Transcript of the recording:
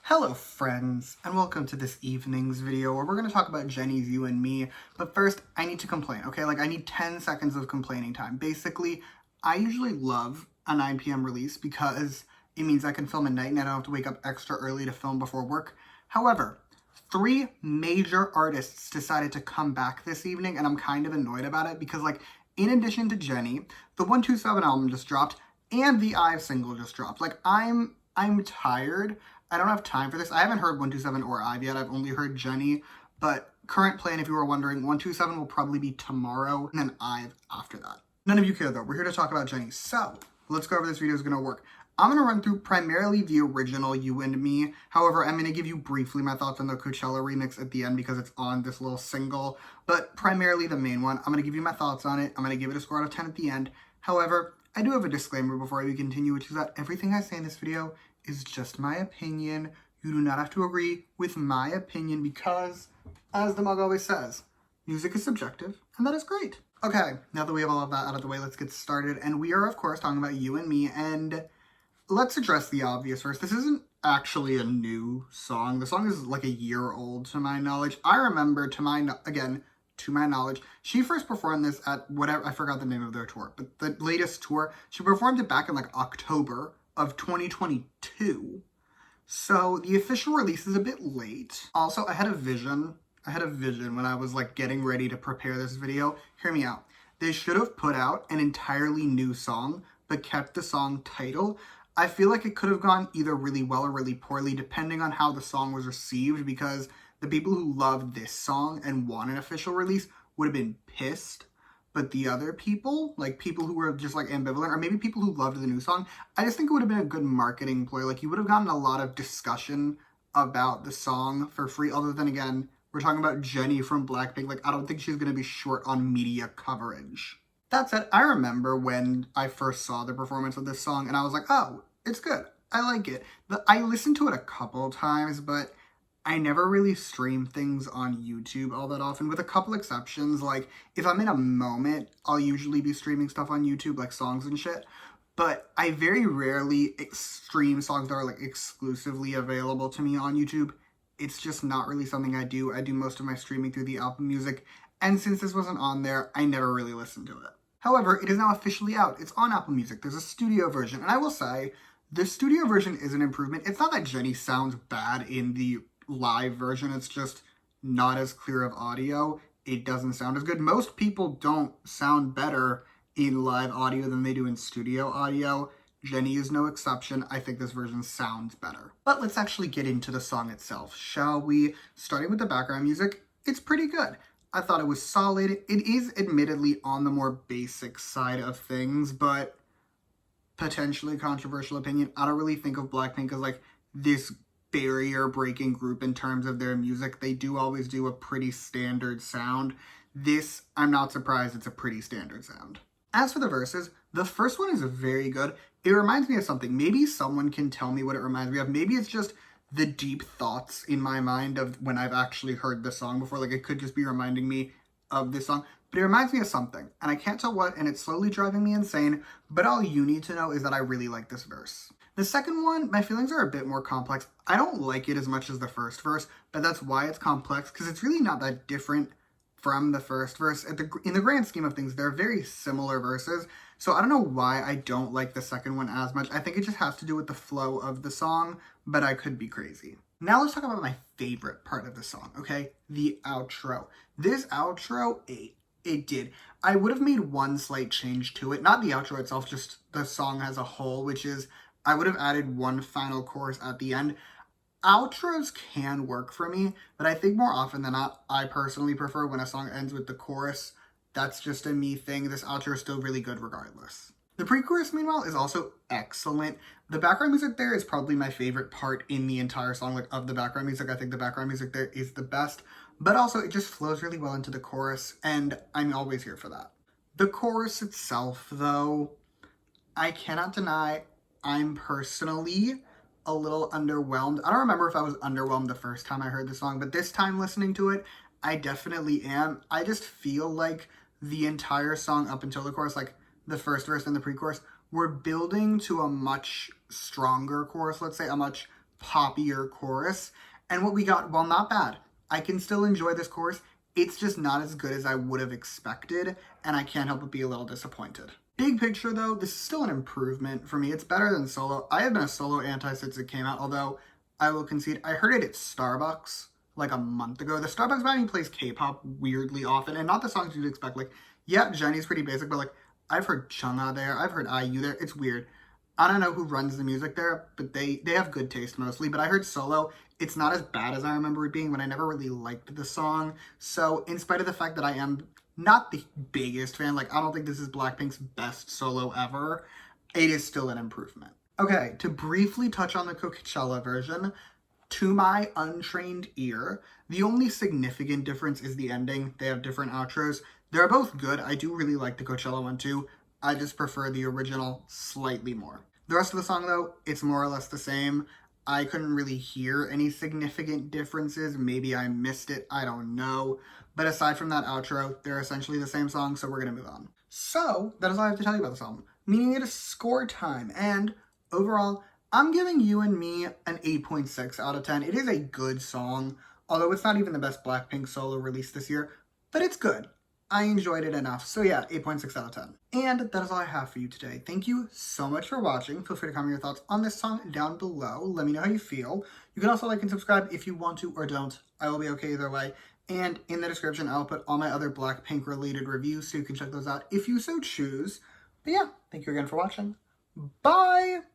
Hello friends, and welcome to this evening's video where we're going to talk about Jennie's You and Me. But first, I need to complain, okay? Like, I need 10 seconds of complaining time. Basically, I usually love a 9 p.m. release because it means I can film at night and I don't have to wake up extra early to film before work. However, 3 major artists decided to come back this evening, and I'm kind of annoyed about it because, like, in addition to Jennie, the 127 album just dropped and the IVE single just dropped. Like, I'm tired. I don't have time for this. I haven't heard 127 or IVE yet. I've only heard Jennie. But current plan, if you were wondering, 127 will probably be tomorrow and then IVE after that. None of you care though. We're here to talk about Jennie. So let's go over this video is going to work. I'm going to run through primarily the original You and Me. However, I'm going to give you briefly my thoughts on the Coachella remix at the end because it's on this little single. But primarily the main one. I'm going to give you my thoughts on it. I'm going to give it a score out of 10 at the end. However, I do have a disclaimer before we continue, which is that everything I say in this video is just my opinion. You do not have to agree with my opinion because, as the mug always says, music is subjective, and that is great. Okay, now that we have all of that out of the way, let's get started. And we are, of course, talking about You and Me, and let's address the obvious first. This isn't actually a new song. The song is like a year old, to my knowledge. I remember, to my knowledge, she first performed this at whatever, I forgot the name of their tour, but the latest tour, she performed it back in like October of 2022. So the official release is a bit late. Also, I had a vision when I was like getting ready to prepare this video. Hear me out. They should have put out an entirely new song, but kept the song title. I feel like it could have gone either really well or really poorly, depending on how the song was received, because the people who loved this song and want an official release would have been pissed. But the other people, like people who were just like ambivalent, or maybe people who loved the new song, I just think it would have been a good marketing ploy. Like, you would have gotten a lot of discussion about the song for free, other than, again, we're talking about Jennie from Blackpink. Like, I don't think she's going to be short on media coverage. That said, I remember when I first saw the performance of this song, and I was like, oh, it's good. I like it. I listened to it a couple times, but I never really stream things on YouTube all that often, with a couple exceptions. Like, if I'm in a moment, I'll usually be streaming stuff on YouTube, like songs and shit. But I very rarely stream songs that are like exclusively available to me on YouTube. It's just not really something I do. I do most of my streaming through the Apple Music. And since this wasn't on there, I never really listened to it. However, it is now officially out. It's on Apple Music. There's a studio version. And I will say, the studio version is an improvement. It's not that Jennie sounds bad in the live version, it's just not as clear of audio. It doesn't sound as good. Most people don't sound better in live audio than they do in studio audio. Jennie is no exception. I think this version sounds better. But let's actually get into the song itself, shall we? Starting with the background music, it's pretty good. I thought it was solid. It is admittedly on the more basic side of things, but potentially controversial opinion, I don't really think of Blackpink as like this barrier-breaking group in terms of their music. They do always do a pretty standard sound. This, I'm not surprised it's a pretty standard sound. As for the verses, the first one is very good. It reminds me of something. Maybe someone can tell me what it reminds me of. Maybe it's just the deep thoughts in my mind of when I've actually heard the song before. Like, it could just be reminding me of this song. But it reminds me of something, and I can't tell what, and it's slowly driving me insane, but all you need to know is that I really like this verse. The second one, my feelings are a bit more complex. I don't like it as much as the first verse, but that's why it's complex, because it's really not that different from the first verse. In the grand scheme of things, they're very similar verses, so I don't know why I don't like the second one as much. I think it just has to do with the flow of the song, but I could be crazy. Now let's talk about my favorite part of the song, okay? The outro. This outro, it did. I would have made one slight change to it. Not the outro itself, just the song as a whole, which is I would have added one final chorus at the end. Outros can work for me, but I think more often than not, I personally prefer when a song ends with the chorus. That's just a me thing. This outro is still really good regardless. The pre-chorus, meanwhile, is also excellent. The background music there is probably my favorite part in the entire song, like of the background music. I think the background music there is the best, but also it just flows really well into the chorus, and I'm always here for that. The chorus itself, though, I cannot deny I'm personally a little underwhelmed. I don't remember if I was underwhelmed the first time I heard the song, but this time listening to it, I definitely am. I just feel like the entire song up until the chorus, like the first verse and the pre-chorus, we're building to a much stronger chorus, let's say, a much poppier chorus. And what we got, while not bad, I can still enjoy this chorus. It's just not as good as I would have expected, and I can't help but be a little disappointed. Big picture though, this is still an improvement for me. It's better than Solo. I have been a Solo anti since it came out, although I will concede, I heard it at Starbucks like a month ago. The Starbucks brand plays K-pop weirdly often, and not the songs you'd expect. Like, yeah, Jennie's pretty basic, but like, I've heard Chungha there, I've heard IU there. It's weird. I don't know who runs the music there, but they have good taste mostly. But I heard Solo. It's not as bad as I remember it being, but I never really liked the song. So in spite of the fact that I am not the biggest fan, like I don't think this is Blackpink's best solo ever, it is still an improvement. Okay, to briefly touch on the Coachella version, to my untrained ear, the only significant difference is the ending. They have different outros. They're both good. I do really like the Coachella one too. I just prefer the original slightly more. The rest of the song though, it's more or less the same. I couldn't really hear any significant differences. Maybe I missed it, I don't know. But aside from that outro, they're essentially the same song, so we're gonna move on. So, that is all I have to tell you about this album. Meaning it is score time, and overall, I'm giving You and Me an 8.6 out of 10. It is a good song, although it's not even the best Blackpink solo released this year, but it's good. I enjoyed it enough. So yeah, 8.6 out of 10. And that is all I have for you today. Thank you so much for watching. Feel free to comment your thoughts on this song down below. Let me know how you feel. You can also like and subscribe if you want to or don't. I will be okay either way. And in the description, I'll put all my other Blackpink related reviews so you can check those out if you so choose. But yeah, thank you again for watching. Bye!